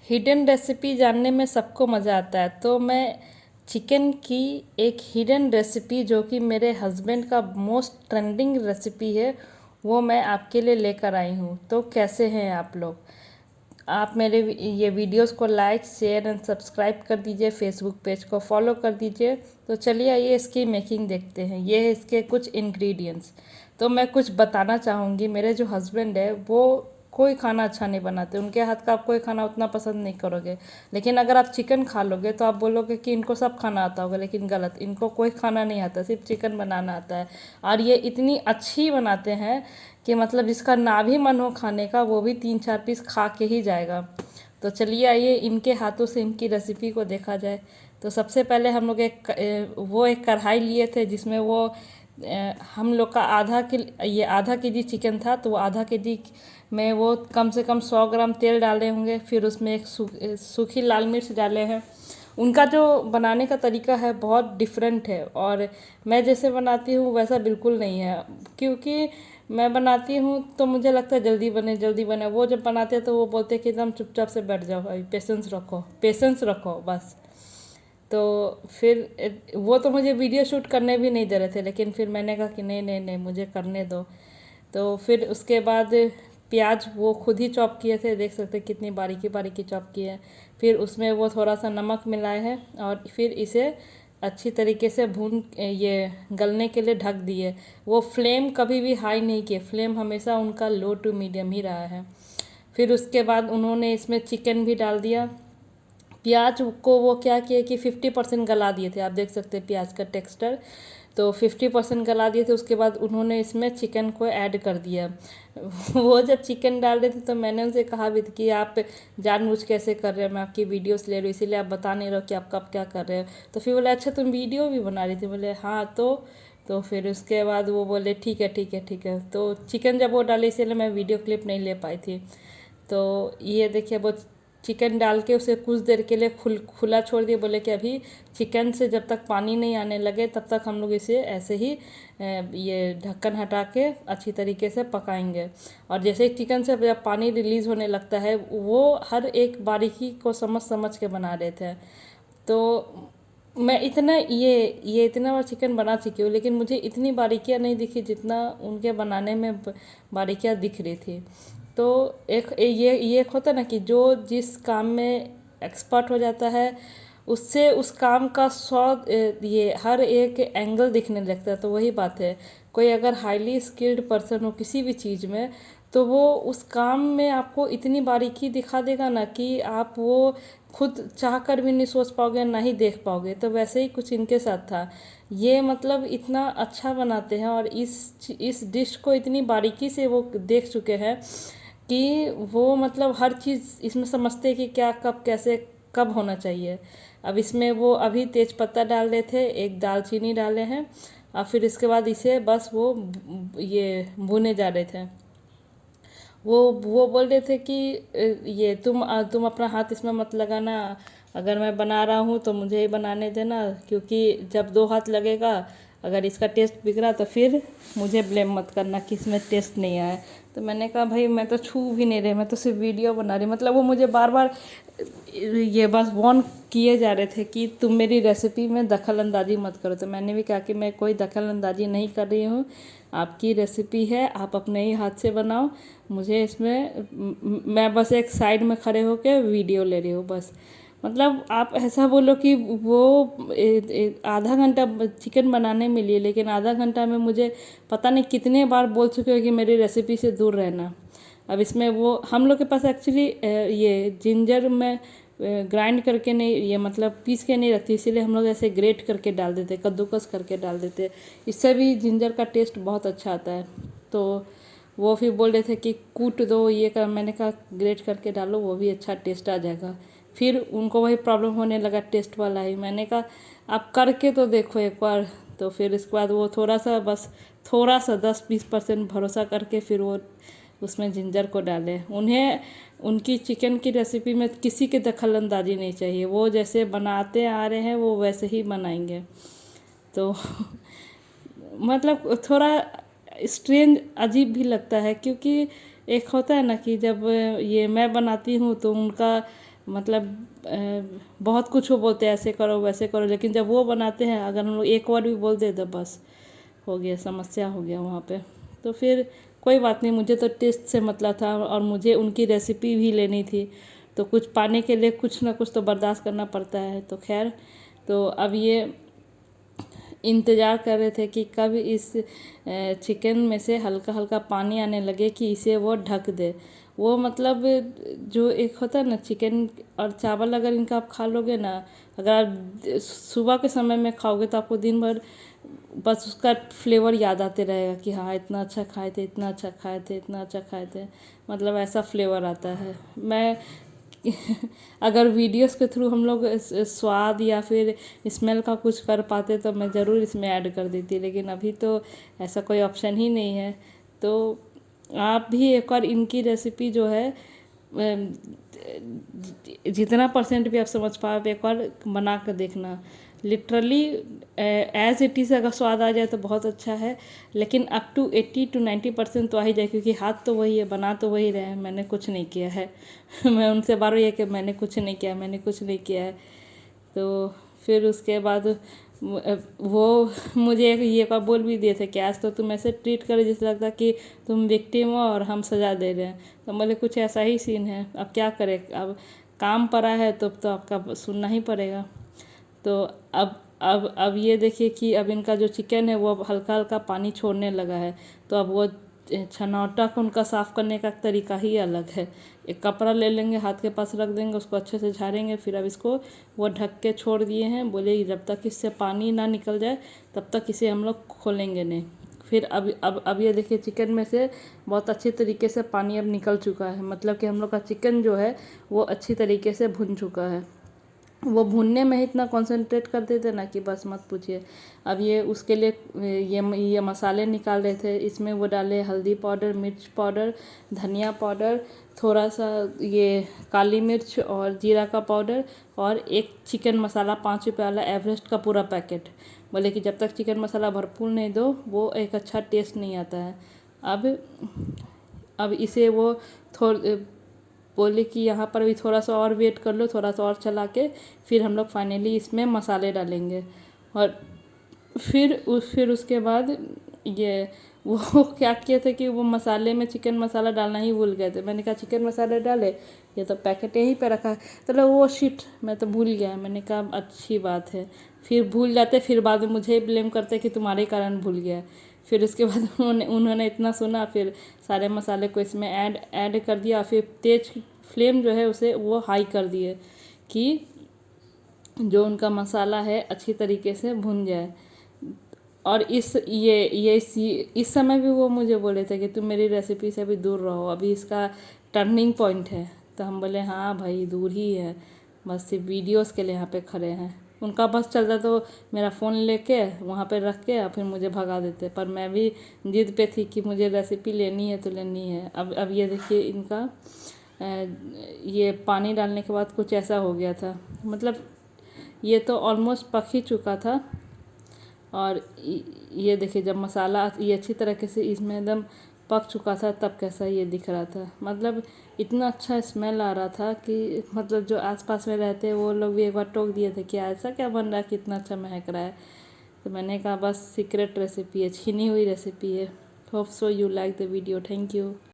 Hidden recipe जानने में सबको मज़ा आता है। तो मैं चिकन की एक हिडन रेसिपी जो कि मेरे हस्बैंड का मोस्ट ट्रेंडिंग रेसिपी है, वो मैं आपके लिए लेकर आई हूँ। तो कैसे हैं आप लोग? आप मेरे ये वीडियोस को लाइक शेयर एंड सब्सक्राइब कर दीजिए, फेसबुक पेज को फॉलो कर दीजिए। तो चलिए आइए इसकी मेकिंग देखते हैं। ये है इसके कुछ इंग्रेडिएंट्स। तो मैं कुछ बताना चाहूँगी। मेरे जो हस्बैंड है वो कोई खाना अच्छा नहीं बनाते, उनके हाथ का आप कोई खाना उतना पसंद नहीं करोगे। लेकिन अगर आप चिकन खा लोगे तो आप बोलोगे कि इनको सब खाना आता होगा, लेकिन गलत, इनको कोई खाना नहीं आता, सिर्फ चिकन बनाना आता है। और ये इतनी अच्छी बनाते हैं कि मतलब जिसका ना भी मन हो खाने का वो भी 3-4 पीस खा के ही जाएगा। तो चलिए आइए इनके हाथों से इनकी रेसिपी को देखा जाए। तो सबसे पहले हम लोग एक कढ़ाई लिए थे जिसमें वो हम लोग का आधा के जी चिकन था, तो वो आधा के जी में वो कम से कम 100 ग्राम तेल डाले होंगे। फिर उसमें एक सूखी लाल मिर्च डाले हैं। उनका जो बनाने का तरीका है बहुत डिफरेंट है और मैं जैसे बनाती हूँ वैसा बिल्कुल नहीं है। क्योंकि मैं बनाती हूँ तो मुझे लगता है जल्दी बने जल्दी बने, वो जब बनाते हैं तो वो बोलते हैं कि एकदम चुपचाप से बैठ जाओ भाई, पेशेंस रखो बस। तो फिर वो तो मुझे वीडियो शूट करने भी नहीं दे रहे थे, लेकिन फिर मैंने कहा कि नहीं नहीं नहीं, मुझे करने दो। तो फिर उसके बाद प्याज वो खुद ही चॉप किए थे, देख सकते हैं कितनी बारीकी बारीकी चॉप किए हैं। फिर उसमें वो थोड़ा सा नमक मिलाए हैं और फिर इसे अच्छी तरीके से भून ये गलने के लिए ढक दिए। वो फ्लेम कभी भी हाई नहीं किए, फ्लेम हमेशा उनका लो टू मीडियम ही रहा है। फिर उसके बाद उन्होंने इसमें चिकन भी डाल दिया। प्याज को वो क्या किए कि 50% गला दिए थे, आप देख सकते हैं प्याज का टेक्सचर। तो 50% गला दिए थे, उसके बाद उन्होंने इसमें चिकन को ऐड कर दिया। वो जब चिकन डाल रहे थे तो मैंने उनसे कहा भी था कि आप जानबूझ कैसे कर रहे हो, मैं आपकी वीडियोस ले रही हूँ इसीलिए आप बता नहीं रहे हो कि आप कब क्या कर रहे हो। तो फिर बोले अच्छा तुम वीडियो भी बना रही थी, बोले हाँ। तो फिर उसके बाद वो बोले ठीक है ठीक है ठीक है। तो चिकन जब वो डाले इसीलिए मैं वीडियो क्लिप नहीं ले पाई थी। तो ये देखिए वो चिकन डाल के उसे कुछ देर के लिए खुला छोड़ दिए। बोले कि अभी चिकन से जब तक पानी नहीं आने लगे तब तक हम लोग इसे ऐसे ही ये ढक्कन हटा के अच्छी तरीके से पकाएंगे। और जैसे ही चिकन से जब पानी रिलीज़ होने लगता है वो हर एक बारीकी को समझ समझ के बना रहे थे। तो मैं इतना ये इतना बार चिकन बना चुकी हूँ, लेकिन मुझे इतनी बारीकियाँ नहीं दिखी जितना उनके बनाने में बारीकियाँ दिख रही थी। तो ये एक होता है ना कि जो जिस काम में एक्सपर्ट हो जाता है उससे उस काम का ये हर एक एंगल दिखने लगता है। तो वही बात है, कोई अगर हाईली स्किल्ड पर्सन हो किसी भी चीज़ में तो वो उस काम में आपको इतनी बारीकी दिखा देगा ना कि आप वो खुद चाह कर भी नहीं सोच पाओगे, ना ही देख पाओगे। तो वैसे ही कुछ इनके साथ था। ये मतलब इतना अच्छा बनाते हैं और इस डिश को इतनी बारीकी से वो देख चुके हैं कि वो मतलब हर चीज़ इसमें समझते हैं कि क्या कब कैसे कब होना चाहिए। अब इसमें वो अभी तेज पत्ता डाल रहे थे, एक दालचीनी डाले हैं और फिर इसके बाद इसे बस वो ये भुने जा रहे थे। वो बोल रहे थे कि ये तुम अपना हाथ इसमें मत लगाना, अगर मैं बना रहा हूँ तो मुझे ही बनाने देना, क्योंकि जब दो हाथ लगेगा अगर इसका टेस्ट बिगड़ा तो फिर मुझे ब्लेम मत करना कि इसमें टेस्ट नहीं आया। तो मैंने कहा भाई मैं तो छू भी नहीं रही, मैं तो सिर्फ वीडियो बना रही। मतलब वो मुझे बार बार ये बस वार्न किए जा रहे थे कि तुम मेरी रेसिपी में दखल अंदाजी मत करो। तो मैंने भी कहा कि मैं कोई दखल अंदाजी नहीं कर रही हूँ, आपकी रेसिपी है, आप अपने ही हाथ से बनाओ। मुझे इसमें मैं बस एक साइड में खड़े होकर वीडियो ले रही हूँ बस। मतलब आप ऐसा बोलो कि वो आधा घंटा चिकन बनाने में लिए, लेकिन आधा घंटा में मुझे पता नहीं कितने बार बोल चुके हो कि मेरी रेसिपी से दूर रहना। अब इसमें वो हम लोग के पास एक्चुअली ये जिंजर में ग्राइंड करके नहीं, ये मतलब पीस के नहीं रखती, इसीलिए हम लोग ऐसे ग्रेट करके डाल देते, कद्दूकस करके डाल देते। इससे भी जिंजर का टेस्ट बहुत अच्छा आता है। तो वो फिर बोल रहे थे कि कूट दो ये कर, मैंने कहा ग्रेट करके डालो वो भी अच्छा टेस्ट आ जाएगा। फिर उनको वही प्रॉब्लम होने लगा टेस्ट वाला ही। मैंने कहा आप करके तो देखो एक बार। तो फिर इसके बाद वो थोड़ा सा 10-20% भरोसा करके फिर वो उसमें जिंजर को डालें। उन्हें उनकी चिकन की रेसिपी में किसी की दखल अंदाजी नहीं चाहिए, वो जैसे बनाते आ रहे हैं वो वैसे ही बनाएंगे। तो मतलब थोड़ा स्ट्रेंज अजीब भी लगता है, क्योंकि एक होता है ना कि जब ये मैं बनाती हूँ तो उनका मतलब बहुत कुछ वो बोलते हैं ऐसे करो वैसे करो, लेकिन जब वो बनाते हैं अगर हम लोग एक बार भी बोल दे तो बस हो गया, समस्या हो गया वहाँ पे। तो फिर कोई बात नहीं, मुझे तो टेस्ट से मतलब था और मुझे उनकी रेसिपी भी लेनी थी, तो कुछ पाने के लिए कुछ ना कुछ तो बर्दाश्त करना पड़ता है। तो खैर, तो अब ये इंतज़ार कर रहे थे कि कब इस चिकन में से हल्का हल्का पानी आने लगे कि इसे वो ढक दे। वो मतलब जो एक होता है ना चिकन और चावल, अगर इनका आप खा लोगे ना, अगर आप सुबह के समय में खाओगे तो आपको दिन भर बस उसका फ्लेवर याद आते रहेगा कि हाँ इतना अच्छा खाए थे, इतना अच्छा खाए थे, इतना अच्छा खाए थे, मतलब ऐसा फ्लेवर आता है। मैं अगर वीडियोस के थ्रू हम लोग स्वाद या फिर स्मेल का कुछ कर पाते तो मैं ज़रूर इसमें ऐड कर देती, लेकिन अभी तो ऐसा कोई ऑप्शन ही नहीं है। तो आप भी एक बार इनकी रेसिपी जो है जितना परसेंट भी आप समझ पाओ एक बार बना कर देखना। लिटरली एज इट इज़ अगर स्वाद आ जाए तो बहुत अच्छा है, लेकिन अप टू 80 to 90% तो आ ही जाए, क्योंकि हाथ तो वही है, बना तो वही रहे हैं, मैंने कुछ नहीं किया है। मैं उनसे बार ये कि मैंने कुछ नहीं किया, मैंने कुछ नहीं किया है। तो फिर उसके बाद वो मुझे ये का बोल भी दिए थे कि आज तो तुम ऐसे ट्रीट करे जैसे लगता कि तुम विक्टिम हो और हम सज़ा दे रहे हैं। तो बोले कुछ ऐसा ही सीन है, अब क्या करें, अब काम पड़ा है तो आपका सुनना ही पड़ेगा। तो अब ये देखिए कि अब इनका जो चिकन है वो अब हल्का हल्का पानी छोड़ने लगा है। तो अब वो छनौटा को उनका साफ़ करने का तरीका ही अलग है। एक कपड़ा ले लेंगे, हाथ के पास रख देंगे, उसको अच्छे से झाड़ेंगे, फिर अब इसको वो ढक के छोड़ दिए हैं। बोले जब तक इससे पानी ना निकल जाए तब तक इसे हम लोग खोलेंगे नहीं। फिर अब ये देखिए चिकन में से बहुत अच्छी तरीके से पानी अब निकल चुका है, मतलब कि हम लोग का चिकन जो है वो अच्छी तरीके से भुन चुका है। वो भूनने में ही इतना कंसंट्रेट कर देते ना कि बस मत पूछिए। अब ये उसके लिए ये मसाले निकाल रहे थे, इसमें वो डाले हल्दी पाउडर, मिर्च पाउडर, धनिया पाउडर, थोड़ा सा ये काली मिर्च और जीरा का पाउडर, और एक चिकन मसाला 5 रुपये वाला एवरेस्ट का पूरा पैकेट। बोले कि जब तक चिकन मसाला भरपूर नहीं दो वो एक अच्छा टेस्ट नहीं आता है। अब इसे वो थोड़ बोले कि यहाँ पर भी थोड़ा सा और वेट कर लो, थोड़ा सा और चला के फिर हम लोग फाइनली इसमें मसाले डालेंगे। और फिर उसके बाद ये वो क्या किए थे कि वो मसाले में चिकन मसाला डालना ही भूल गए थे। मैंने कहा चिकन मसाला डाले, ये तो पैकेट यहीं पे रखा है। तो वो शिट, मैं तो भूल गया। मैंने कहा अच्छी बात है, फिर भूल जाते, फिर बाद में मुझे ब्लेम करते कि तुम्हारे कारण भूल गया। फिर उसके बाद उन्होंने इतना सुना, फिर सारे मसाले को इसमें ऐड कर दिया, फिर तेज फ्लेम जो है उसे वो हाई कर दिए कि जो उनका मसाला है अच्छी तरीके से भुन जाए। और इस समय भी वो मुझे बोले थे कि तुम मेरी रेसिपी से अभी दूर रहो, अभी इसका टर्निंग पॉइंट है। तो हम बोले हाँ भाई दूर ही है, बस सिर्फ वीडियोस के लिए यहाँ पे खड़े हैं। उनका बस चलता तो मेरा फ़ोन लेके वहाँ पे रख के और फिर मुझे भगा देते, पर मैं भी जिद पे थी कि मुझे रेसिपी लेनी है तो लेनी है। अब ये देखिए इनका ये पानी डालने के बाद कुछ ऐसा हो गया था, मतलब ये तो ऑलमोस्ट पक ही चुका था। और ये देखिए जब मसाला ये अच्छी तरीके से इसमें एकदम पक चुका था तब कैसा ये दिख रहा था, मतलब इतना अच्छा स्मेल आ रहा था कि मतलब जो आसपास में रहते हैं वो लोग भी एक बार टोक दिए थे कि ऐसा क्या बन रहा है, कितना अच्छा महक रहा है। तो मैंने कहा बस सीक्रेट रेसिपी है, छिनी हुई रेसिपी है। Hope so you like the video, thank you.